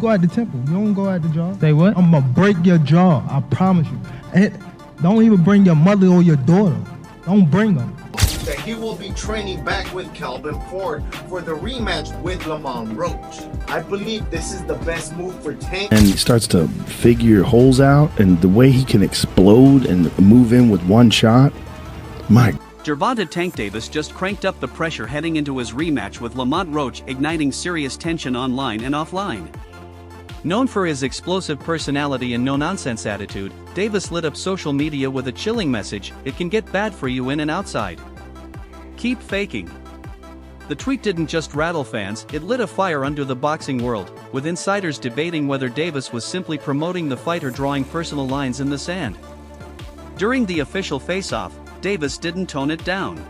go at the temple. You don't go at the jaw. Say what? I'm gonna break your jaw. I promise you. And don't even bring your mother or your daughter. Don't bring them. That he will be training back with Calvin Ford for the rematch with Lamont Roach. I believe this is the best move for Tank. And he starts to figure holes out, and the way he can explode and move in with one shot, my. Gervonta Tank Davis just cranked up the pressure heading into his rematch with Lamont Roach, igniting serious tension online and offline. Known for his explosive personality and no-nonsense attitude, Davis lit up social media with a chilling message: it can get bad for you in and outside. Keep faking. The tweet didn't just rattle fans, it lit a fire under the boxing world, with insiders debating whether Davis was simply promoting the fight or drawing personal lines in the sand. During the official face-off, Davis didn't tone it down.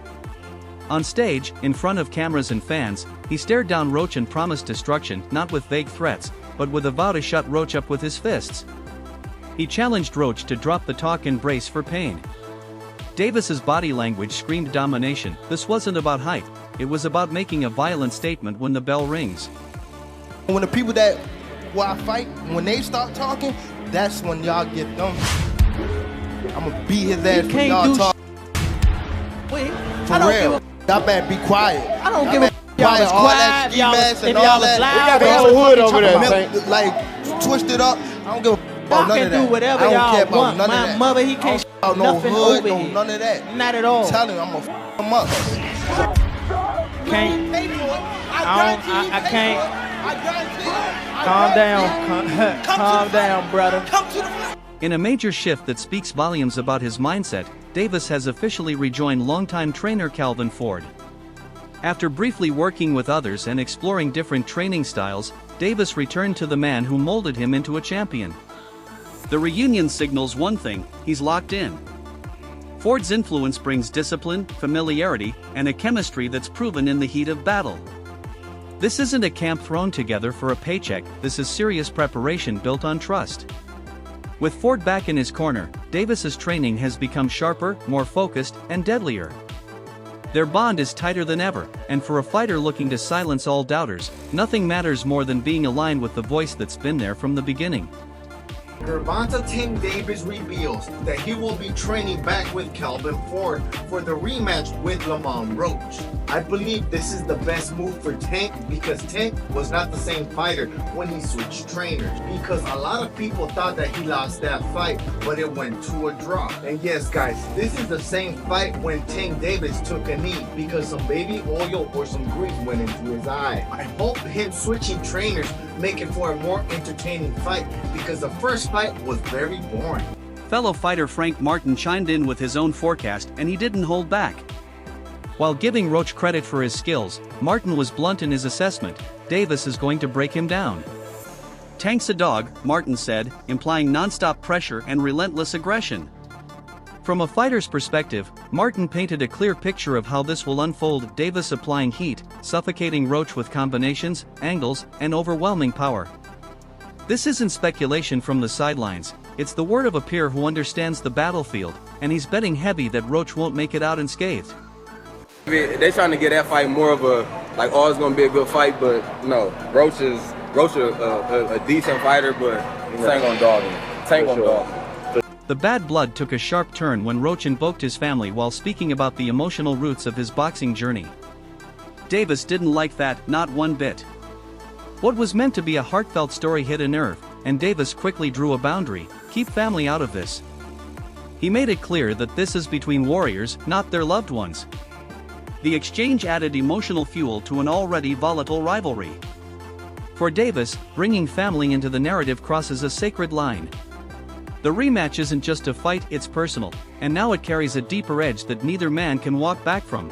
On stage, in front of cameras and fans, he stared down Roach and promised destruction, not with vague threats, but with a vow to shut Roach up with his fists. He challenged Roach to drop the talk and brace for pain. Davis's body language screamed domination. This wasn't about hype, it was about making a violent statement when the bell rings. When the people that I fight, when they start talking, that's when y'all get them. I'm gonna beat his ass when y'all talk. Wait, for real. Y'all better be quiet. I don't give a y'all was all quiet, that ski mask and all that. Loud, We got the hood over there, like twisted up. I don't give a about none of that. Do whatever I don't y'all care about want. none My of that. mother, he can't no nothing hood, over no here. none of that. Not at all. I'm telling you, I'm gonna him up. Can't. I can't. Calm down. Calm down, brother. In a major shift that speaks volumes about his mindset, Davis has officially rejoined longtime trainer Calvin Ford. After briefly working with others and exploring different training styles, Davis returned to the man who molded him into a champion. The reunion signals one thing: he's locked in. Ford's influence brings discipline, familiarity, and a chemistry that's proven in the heat of battle. This isn't a camp thrown together for a paycheck, this is serious preparation built on trust. With Ford back in his corner, Davis's training has become sharper, more focused, and deadlier. Their bond is tighter than ever, and for a fighter looking to silence all doubters, nothing matters more than being aligned with the voice that's been there from the beginning. Gervonta Tank Davis reveals that he will be training back with Calvin Ford for the rematch with Lamont Roach. I believe this is the best move for Tank because Tank was not the same fighter when he switched trainers, because a lot of people thought that he lost that fight, but it went to a draw. And yes guys, this is the same fight when Tank Davis took a knee because some baby oil or some grease went into his eye. I hope him switching trainers make it for a more entertaining fight because the first fight was very boring. Fellow fighter Frank Martin chimed in with his own forecast, and he didn't hold back. While giving Roach credit for his skills, Martin was blunt in his assessment: Davis is going to break him down. Tank's a dog, Martin said, implying non-stop pressure and relentless aggression. From a fighter's perspective, Martin painted a clear picture of how this will unfold: Davis applying heat, suffocating Roach with combinations, angles, and overwhelming power. This isn't speculation from the sidelines, it's the word of a peer who understands the battlefield, and he's betting heavy that Roach won't make it out unscathed. They're trying to get that fight more of a, like, oh, it's going to be a good fight, but no. Roach is a decent fighter, but Tank on dog him. Tank on dog him. The bad blood took a sharp turn when Roach invoked his family while speaking about the emotional roots of his boxing journey. Davis didn't like that, not one bit. What was meant to be a heartfelt story hit a nerve, and Davis quickly drew a boundary: keep family out of this. He made it clear that this is between warriors, not their loved ones. The exchange added emotional fuel to an already volatile rivalry. For Davis, bringing family into the narrative crosses a sacred line. The rematch isn't just a fight, it's personal, and now it carries a deeper edge that neither man can walk back from.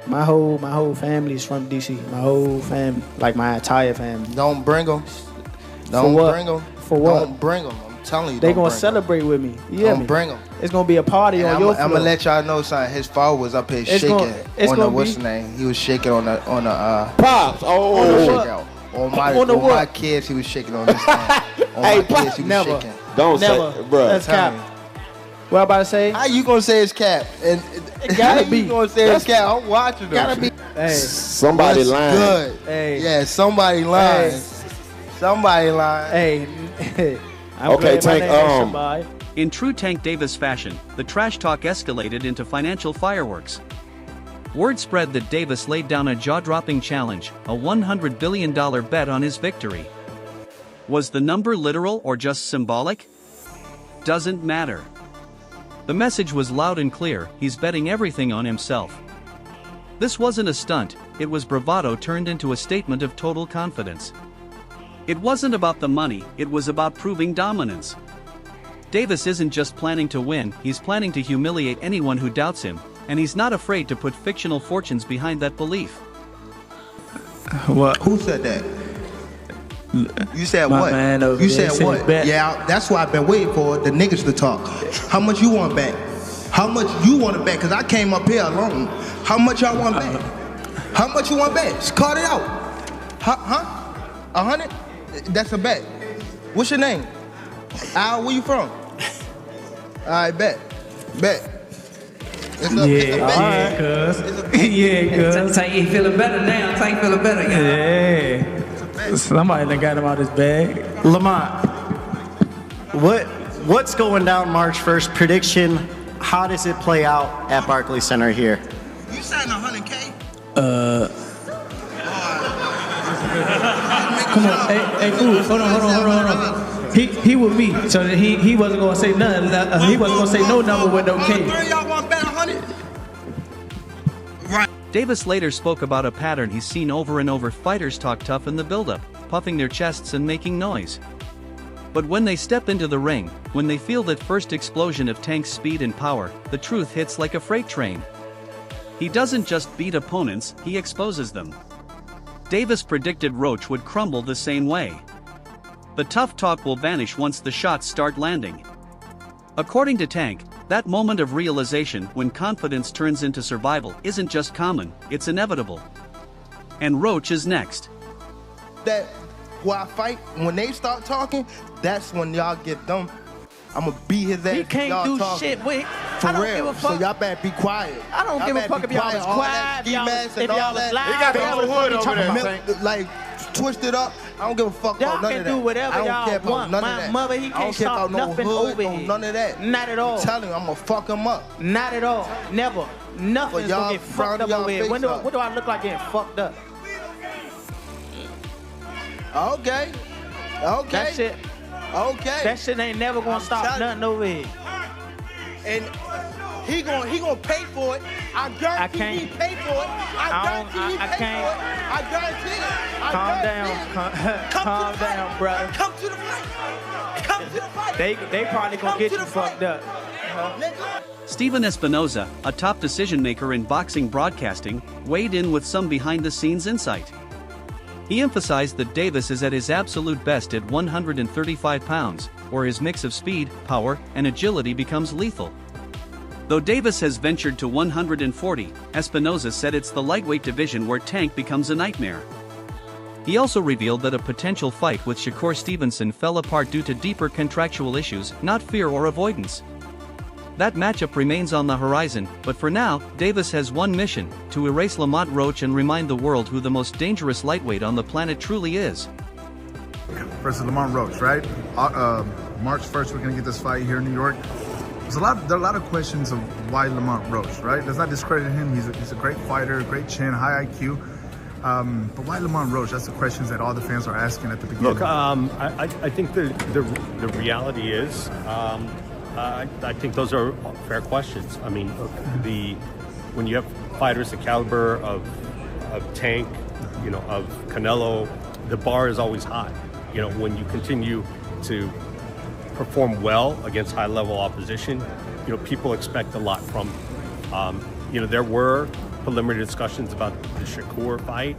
My whole family is from DC. My whole family, like my entire family. Don't bring them. Don't bring them. For what? Don't bring them. I'm telling you. They gonna celebrate with me. Don't bring them. It's gonna be a party on your floor. I'm gonna let y'all know something. His father was up here shaking on the what's the name? He was shaking on the pops. On my kids, he was shaking on this thing. On my kids, he was shaking. Don't say, bro. That's cap. What I'm about to say? How you gonna say it's cap? And it gotta be. You gonna say it's cap? I'm watching them. Gotta be. Hey, somebody lying. Good. Hey. Yeah, somebody lying. Hey. Somebody lying. Hey, I'm Okay, glad my Tank, name ain't somebody. In true Tank Davis fashion, the trash talk escalated into financial fireworks. Word spread that Davis laid down a jaw-dropping challenge, a $100 billion bet on his victory. Was the number literal or just symbolic? Doesn't matter. The message was loud and clear: he's betting everything on himself. This wasn't a stunt, it was bravado turned into a statement of total confidence. It wasn't about the money, it was about proving dominance. Davis isn't just planning to win, he's planning to humiliate anyone who doubts him, and he's not afraid to put fictional fortunes behind that belief. What? Who said that? You said My what? man over You there said what? bet. Yeah, that's why I've been waiting for the niggas to talk. How much you want back? How much you want to bet? Because I came up here alone. How much y'all want back? How much you want back? Just call it out. Huh? 100? That's a bet. What's your name? Al, where you from? All right, bet. Bet. It's a bet. Cuz. Tank, he feeling better now. Tank feeling better. Yeah. Somebody done got him out his bag. Lamont, what's going down March 1st? Prediction, how does it play out at Barclays Center here? You signed 100K? Come on, hey, fool, hold on. He with me, so he wasn't gonna say nothing. He wasn't gonna say no number with no K. Y'all want bet 100? Right. Davis later spoke about a pattern he's seen over and over: fighters talk tough in the build-up, puffing their chests and making noise. But when they step into the ring, when they feel that first explosion of Tank's speed and power, the truth hits like a freight train. He doesn't just beat opponents, he exposes them. Davis predicted Roach would crumble the same way. The tough talk will vanish once the shots start landing. According to Tank, that moment of realization when confidence turns into survival isn't just common, it's inevitable. And Roach is next. That who I fight, when they start talking, that's when y'all get them. I'ma beat his ass. He can't do shit with. For I don't real. give a fuck. So y'all better be quiet. I don't give a fuck if y'all was quiet, if y'all was loud. He got the whole hood over there. Like, twisted up. I don't give a fuck Y'all about none can of that. do whatever I don't y'all care about want. none of My that. mother, he I don't can't care stop about no nothing hood, over no here. none of that. Not at all. I'm telling you, I'm gonna fuck him up. Not at all. Never. Nothing's y'all gonna get fucked up y'all over here. face up. What do I look like getting fucked up? Okay. Okay. That shit. Okay. That shit ain't never gonna stop nothing over here. And he gonna pay for it. I guarantee he pay for it. I guarantee he pay for it. I guarantee it. Calm down. Calm down, brother. Come to the fight. Come to the fight. They probably gonna get you fucked up. Steven Espinoza, a top decision maker in boxing broadcasting, weighed in with some behind-the-scenes insight. He emphasized that Davis is at his absolute best at 135 pounds, where his mix of speed, power, and agility becomes lethal. Though Davis has ventured to 140, Espinoza said it's the lightweight division where Tank becomes a nightmare. He also revealed that a potential fight with Shakur Stevenson fell apart due to deeper contractual issues, not fear or avoidance. That matchup remains on the horizon, but for now, Davis has one mission: to erase Lamont Roach and remind the world who the most dangerous lightweight on the planet truly is. Versus Lamont Roach, right? March 1st, we're gonna get this fight here in New York. There are a lot of questions of why Lamont Roach, right? Let's not discredit him. He's a great fighter, great chin, high IQ. But why Lamont Roach? That's the questions that all the fans are asking at the beginning. Look, I think the reality is, I think those are fair questions. I mean, look, when you have fighters the caliber of Tank, of Canelo, the bar is always high. When you continue to perform well against high-level opposition, people expect a lot from. There were preliminary discussions about the Shakur fight,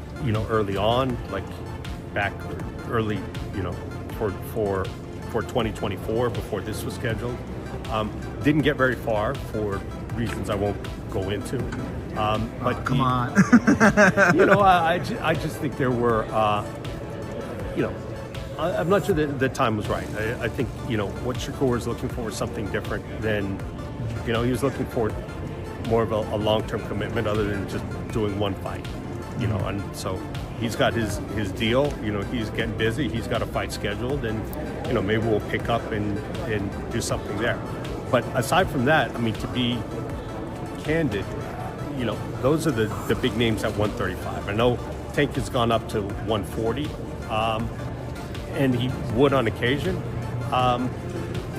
early on, like back early, for 2024 before this was scheduled. Didn't get very far for reasons I won't go into. But come on. I just think there were, I'm not sure that the time was right. I think, what Shakur was looking for was something different than, he was looking for more of a long-term commitment other than just doing one fight, and so he's got his deal. You know, he's getting busy. He's got a fight scheduled, and you know, maybe we'll pick up and do something there. But aside from that, I mean, to be candid, you know, those are the big names at 135. I know Tank has gone up to 140, and he would on occasion.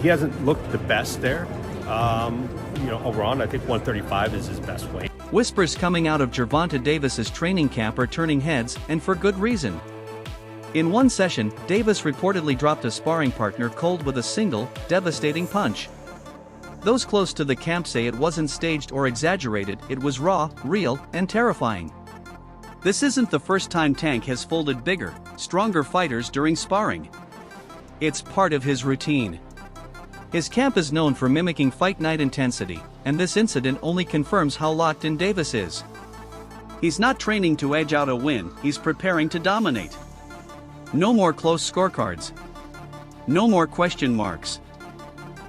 He hasn't looked the best there. You know, overall, I think 135 is his best weight. Whispers coming out of Gervonta Davis's training camp are turning heads, and for good reason. In one session, Davis reportedly dropped a sparring partner cold with a single, devastating punch. Those close to the camp say it wasn't staged or exaggerated, it was raw, real, and terrifying. This isn't the first time Tank has folded bigger, stronger fighters during sparring. It's part of his routine. His camp is known for mimicking fight night intensity, and this incident only confirms how locked in Davis is. He's not training to edge out a win, he's preparing to dominate. No more close scorecards. No more question marks.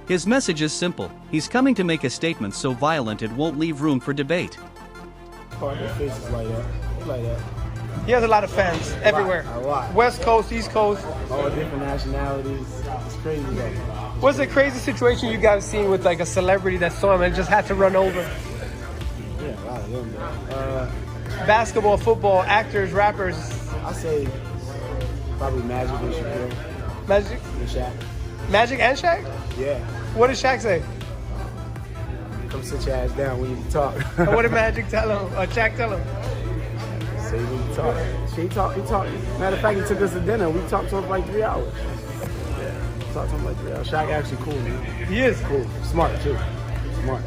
His message is simple, he's coming to make a statement so violent it won't leave room for debate. His face is like that. Like that. He has a lot of fans everywhere. A lot. West Coast, East Coast. All different nationalities. It's crazy though. What's the crazy situation you guys seen with like a celebrity that saw him and just had to run over? Yeah, a lot of them though. Basketball, football, actors, rappers. I say probably Magic and Shaquille. Magic? And Shaq. Magic and Shaq? Yeah. What did Shaq say? Come sit your ass down when you talk. And what did Magic tell him? Or Shaq tell him? Say when you talk. He talked. Matter of fact, he took us to dinner. We talked to him for like 3 hours. Talked to him like 3 hours. Shaq actually cool, man. He is cool. Smart too. Smart.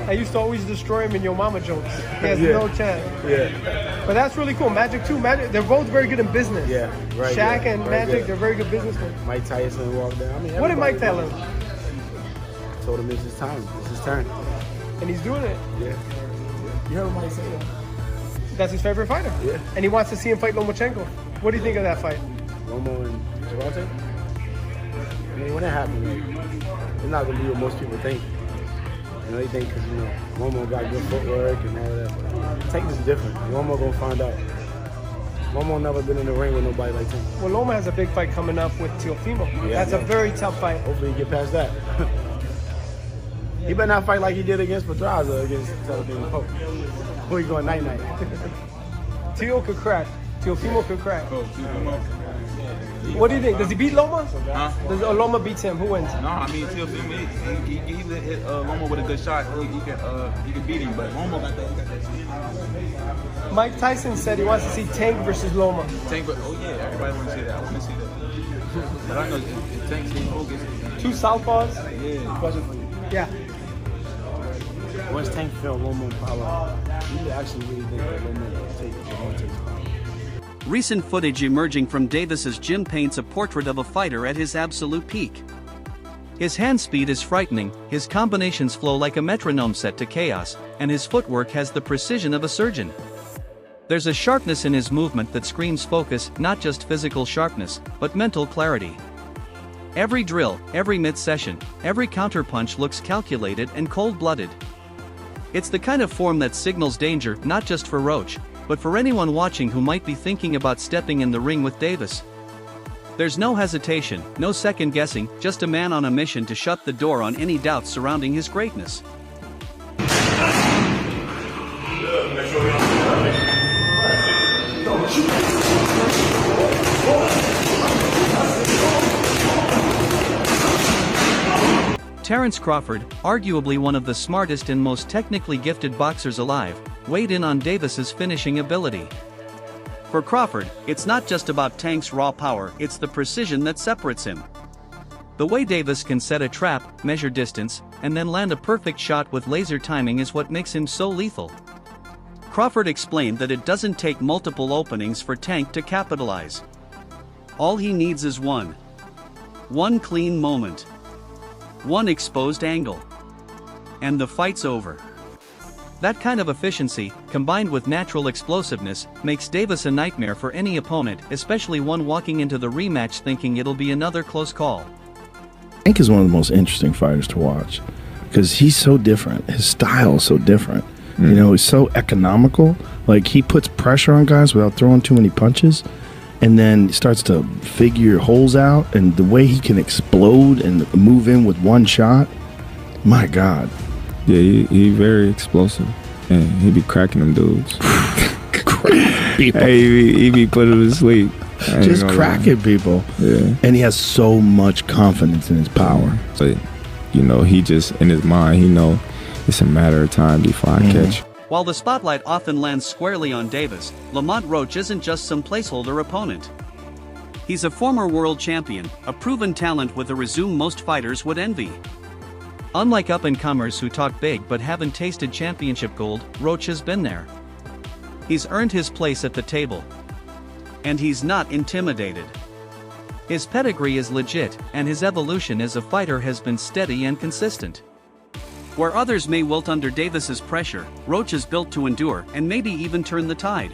I used to always destroy him in Your Mama jokes. He has no chance. Yeah. But that's really cool. Magic too. Magic, they're both very good in business. Yeah, right. Shaq and right, Magic, yeah. They're very good businessmen. Mike Tyson walked down. I mean, what did Mike tell him? Told him it's his time. It's his turn. And he's doing it. Yeah. You heard Mike say that. That's his favorite fighter. Yeah. And he wants to see him fight Lomachenko. What do you think of that fight? Lomo and Gervonta? I mean, when it happens, it's not going to be what most people think. You know, they think because, you know, Lomo got good footwork and all that. But Tank is different. Lomo going to find out. Lomo never been in the ring with nobody like Tank. Well, Loma has a big fight coming up with Teofimo. Yeah, That's a very tough fight. Hopefully he get past that. He better not fight like he did against Pedraza against Teofimo. Who he going night-night? Teo could crack. Teofimo could crack. What do you think? Does he beat Loma? Huh? Does Loma beats him? Who wins? No, I mean Teofimo, he hit Loma with a good shot. He can beat him, but Loma got that. Mike Tyson said he wants to see Tank versus Loma. Tank, oh yeah, everybody wants to see that. I want to see that. But I know if Tank stays focused. Two southpaws. Yeah. Question for you. Yeah. Once Tank felt Loma power, you actually really think that Loma will take power? Recent footage emerging from Davis's gym paints a portrait of a fighter at his absolute peak. His hand speed is frightening, his combinations flow like a metronome set to chaos, and his footwork has the precision of a surgeon. There's a sharpness in his movement that screams focus, not just physical sharpness, but mental clarity. Every drill, every mid-session, every counterpunch looks calculated and cold-blooded. It's the kind of form that signals danger not just for Roach, but for anyone watching who might be thinking about stepping in the ring with Davis. There's no hesitation, no second guessing, just a man on a mission to shut the door on any doubts surrounding his greatness. Terence Crawford, arguably one of the smartest and most technically gifted boxers alive, weighed in on Davis's finishing ability. For Crawford, it's not just about Tank's raw power, it's the precision that separates him. The way Davis can set a trap, measure distance, and then land a perfect shot with laser timing is what makes him so lethal. Crawford explained that it doesn't take multiple openings for Tank to capitalize. All he needs is one clean moment. One exposed angle. And the fight's over. That kind of efficiency, combined with natural explosiveness, makes Davis a nightmare for any opponent, especially one walking into the rematch thinking it'll be another close call. Tank is one of the most interesting fighters to watch because he's so different. His style is so different. You know, he's so economical. Like, he puts pressure on guys without throwing too many punches, and then starts to figure holes out, and the way he can explode and move in with one shot, my God. Yeah, he very explosive, and he be cracking them dudes. Hey, he be putting them to sleep. Just cracking people. Yeah. And he has so much confidence in his power. So, you know, he just, in his mind, he know it's a matter of time before I catch. While the spotlight often lands squarely on Davis, Lamont Roach isn't just some placeholder opponent. He's a former world champion, a proven talent with a resume most fighters would envy. Unlike up-and-comers who talk big but haven't tasted championship gold, Roach has been there. He's earned his place at the table. And he's not intimidated. His pedigree is legit, and his evolution as a fighter has been steady and consistent. Where others may wilt under Davis's pressure, Roach is built to endure and maybe even turn the tide.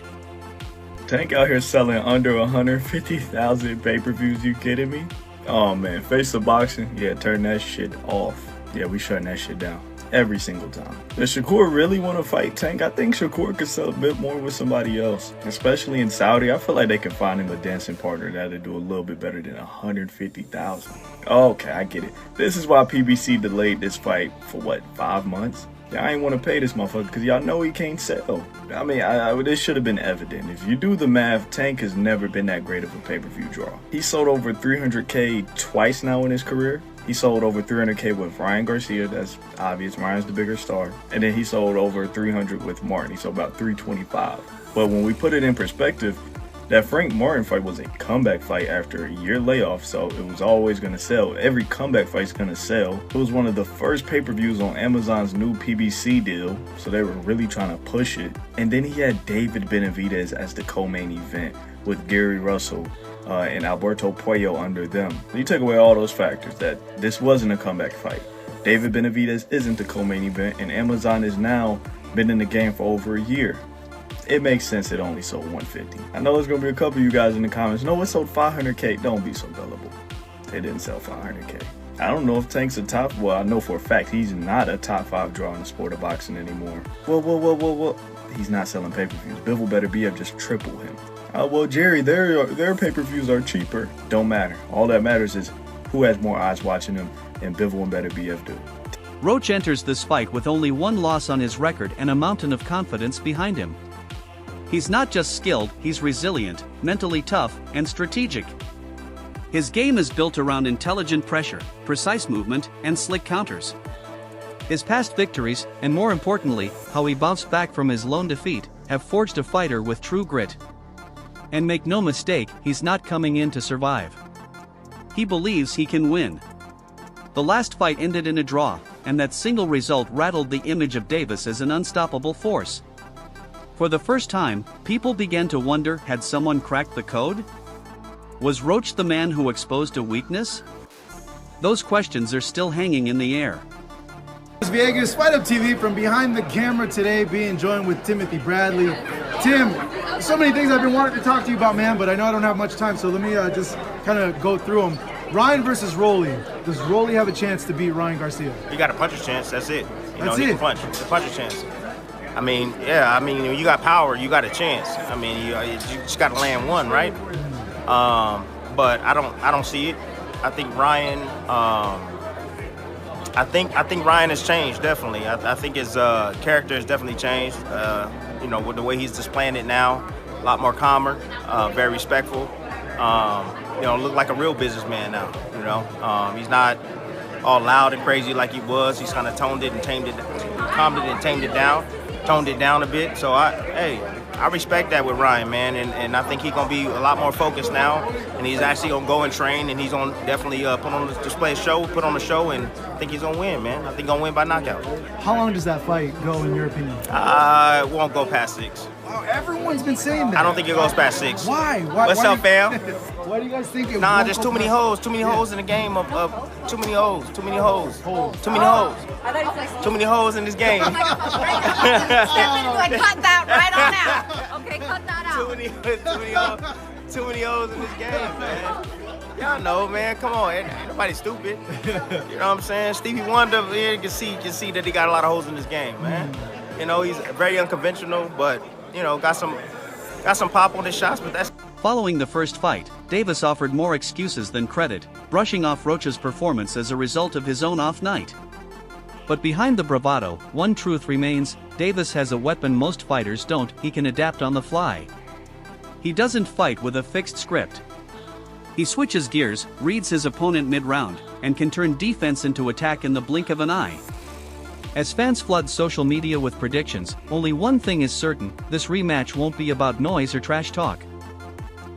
Tank out here selling under 150,000 pay-per-views, you kidding me? Oh man, face of boxing, yeah, turn that shit off. Yeah, we shutting that shit down. Every single time. Does Shakur really want to fight Tank? I think Shakur could sell a bit more with somebody else. Especially in Saudi, I feel like they can find him a dancing partner that'll do a little bit better than 150,000. Okay, I get it. This is why PBC delayed this fight for what, 5 months? Y'all ain't want to pay this motherfucker because y'all know he can't sell. I mean, this should have been evident. If you do the math, Tank has never been that great of a pay-per-view draw. He sold over 300K twice now in his career. He sold over 300K with Ryan Garcia, that's obvious, Ryan's the bigger star. And then he sold over 300 with Martin, he sold about 325. But when we put it in perspective, that Frank Martin fight was a comeback fight after a year layoff, so it was always going to sell. Every comeback fight's going to sell. It was one of the first pay-per-views on Amazon's new PBC deal, so they were really trying to push it. And then he had David Benavidez as the co-main event with Gary Russell and Alberto Puello under them. You take away all those factors that this wasn't a comeback fight. David Benavidez isn't the co-main event, and Amazon has now been in the game for over a year. It makes sense it only sold 150. I know there's gonna be a couple of you guys in the comments, no, it sold 500K. Don't be so gullible. It didn't sell 500K. I don't know if Tank's a top, well, I know for a fact he's not a top 5 draw in the sport of boxing anymore. Well, he's not selling pay-per-views. Bivol better be up, just triple him. Well, Jerry, their pay-per-views are cheaper. Don't matter. All that matters is who has more eyes watching him, and Bivol and Better BF do. Roach enters this fight with only one loss on his record and a mountain of confidence behind him. He's not just skilled, he's resilient, mentally tough, and strategic. His game is built around intelligent pressure, precise movement, and slick counters. His past victories, and more importantly, how he bounced back from his lone defeat, have forged a fighter with true grit. And make no mistake, he's not coming in to survive. He believes he can win. The last fight ended in a draw, and that single result rattled the image of Davis as an unstoppable force. For the first time, people began to wonder, had someone cracked the code? Was Roach the man who exposed a weakness? Those questions are still hanging in the air. Viegas, Fight Up TV from behind the camera today, being joined with Timothy Bradley. Tim, so many things I've been wanting to talk to you about, man, but I know I don't have much time, so let me just kind of go through them. Ryan versus Rolly. Does Rolly have a chance to beat Ryan Garcia? He got a puncher's chance, that's it. That's he it. can punch. It's a puncher's chance. I mean, when you got power, you got a chance. I mean, you just got to land one, right? But I don't see it. I think Ryan. I think Ryan has changed, definitely. I think his character has definitely changed. With the way he's displaying it now, a lot more calmer, very respectful. Look like a real businessman now. He's not all loud and crazy like he was. He's kind of calmed it and tamed it down a bit. So I respect that with Ryan, man, and I think he's gonna be a lot more focused now, and he's actually gonna go and train, and he's gonna definitely put on a show, and I think he's gonna win, man. I think he's gonna win by knockout. How long does that fight go, in your opinion? It won't go past 6. Everyone's been saying that. I don't think it goes past 6. Why? What's up, fam? Why do you guys think it Nah, won't there's go too many past- hoes. Too many hoes in the game of too many hoes. Too many hoes. Too many hoes. Too many hoes in this game. Cut that right on out. Okay, cut that out. Too many hoes in this game, man. Y'all know, man. Come on, ain't nobody stupid. You know what I'm saying? Stevie Wonder, you can see that he got a lot of hoes in this game, man. You know, he's very unconventional, but you know, got some pop on his shots. But that's. Following the first fight, Davis offered more excuses than credit, brushing off Roach's performance as a result of his own off night. But behind the bravado, one truth remains: Davis has a weapon most fighters don't. He can adapt on the fly. He doesn't fight with a fixed script. He switches gears, reads his opponent mid-round, and can turn defense into attack in the blink of an eye. As fans flood social media with predictions, only one thing is certain: this rematch won't be about noise or trash talk.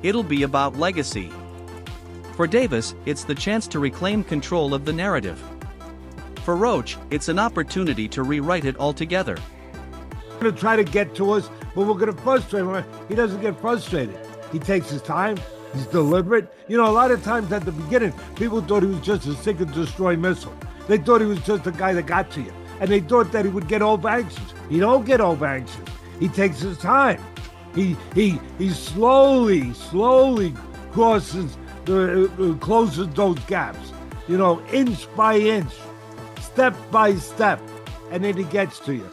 It'll be about legacy. For Davis, it's the chance to reclaim control of the narrative. For Roach, it's an opportunity to rewrite it altogether. He's going to try to get to us, but we're going to frustrate him. He doesn't get frustrated. He takes his time. He's deliberate. You know, a lot of times at the beginning, people thought he was just a seek and destroy missile. They thought he was just a guy that got to you. And they thought that he would get over anxious. He don't get over anxious. He takes his time. He slowly crosses, closes those gaps. You know, inch by inch, step by step, and then he gets to you.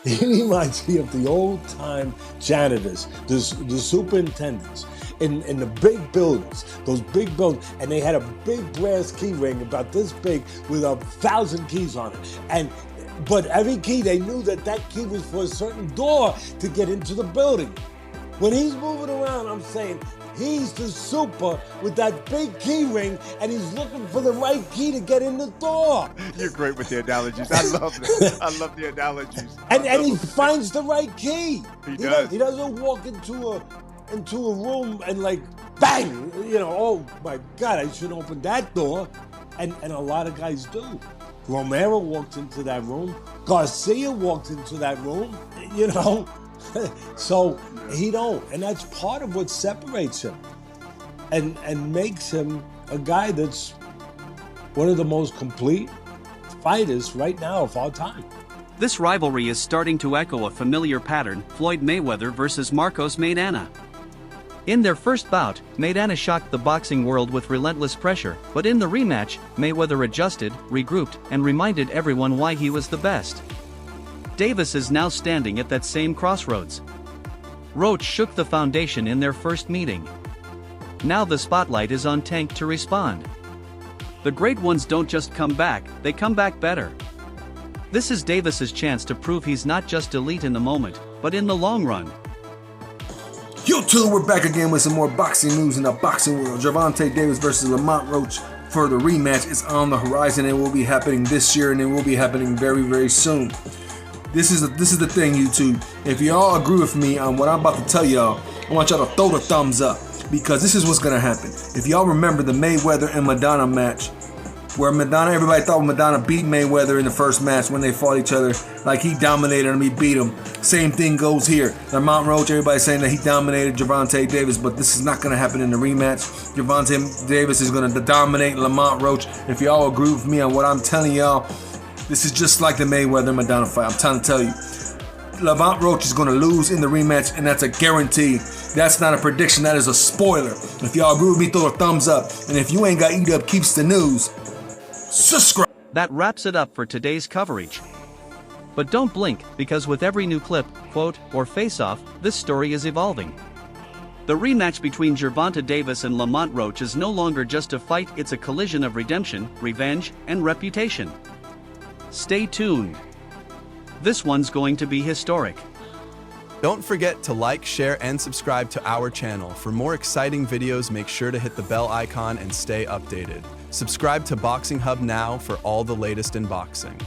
He reminds me of the old-time janitors, the superintendents in the big buildings, those big buildings, and they had a big brass key ring about this big with 1,000 keys on it. But every key, they knew that key was for a certain door to get into the building. When he's moving around, I'm saying, he's the super with that big key ring, and he's looking for the right key to get in the door. You're great with the analogies. I love it. I love the analogies. And he finds the right key. He does. He doesn't walk into a room and like, bang, you know, oh my God, I should open that door. And a lot of guys do. Romero walked into that room. Garcia walked into that room, you know. So he don't, and that's part of what separates him and makes him a guy that's one of the most complete fighters right now of all time. This rivalry is starting to echo a familiar pattern: Floyd Mayweather versus Marcos Maidana. In their first bout, Maidana shocked the boxing world with relentless pressure, but in the rematch, Mayweather adjusted, regrouped, and reminded everyone why he was the best. Davis is now standing at that same crossroads. Roach shook the foundation in their first meeting. Now the spotlight is on Tank to respond. The great ones don't just come back, they come back better. This is Davis's chance to prove he's not just elite in the moment, but in the long run. Yo, too, we're back again with some more boxing news in the boxing world. Gervonta Davis versus Lamont Roach for the rematch is on the horizon. It will be happening this year, and it will be happening very, very soon. This is the thing, YouTube. If y'all agree with me on what I'm about to tell y'all, I want y'all to throw the thumbs up, because this is what's gonna happen. If y'all remember the Mayweather and Maidana match, where everybody thought Maidana beat Mayweather in the first match when they fought each other, like he dominated him, he beat him. Same thing goes here. Lamont Roach, everybody's saying that he dominated Gervonta Davis, but this is not going to happen in the rematch. Gervonta Davis is going to dominate Lamont Roach. If y'all agree with me on what I'm telling y'all, this is just like the Mayweather-Maidana fight. I'm trying to tell you. Lamont Roach is going to lose in the rematch, and that's a guarantee. That's not a prediction, that is a spoiler. If y'all agree with me, throw a thumbs up. And if you ain't got Eat Up Keeps the News, subscribe. That wraps it up for today's coverage. But don't blink, because with every new clip, quote, or face-off, this story is evolving. The rematch between Gervonta Davis and Lamont Roach is no longer just a fight, it's a collision of redemption, revenge, and reputation. Stay tuned. This one's going to be historic. Don't forget to like, share, and subscribe to our channel. For more exciting videos, make sure to hit the bell icon and stay updated. Subscribe to Boxing Hub now for all the latest in boxing.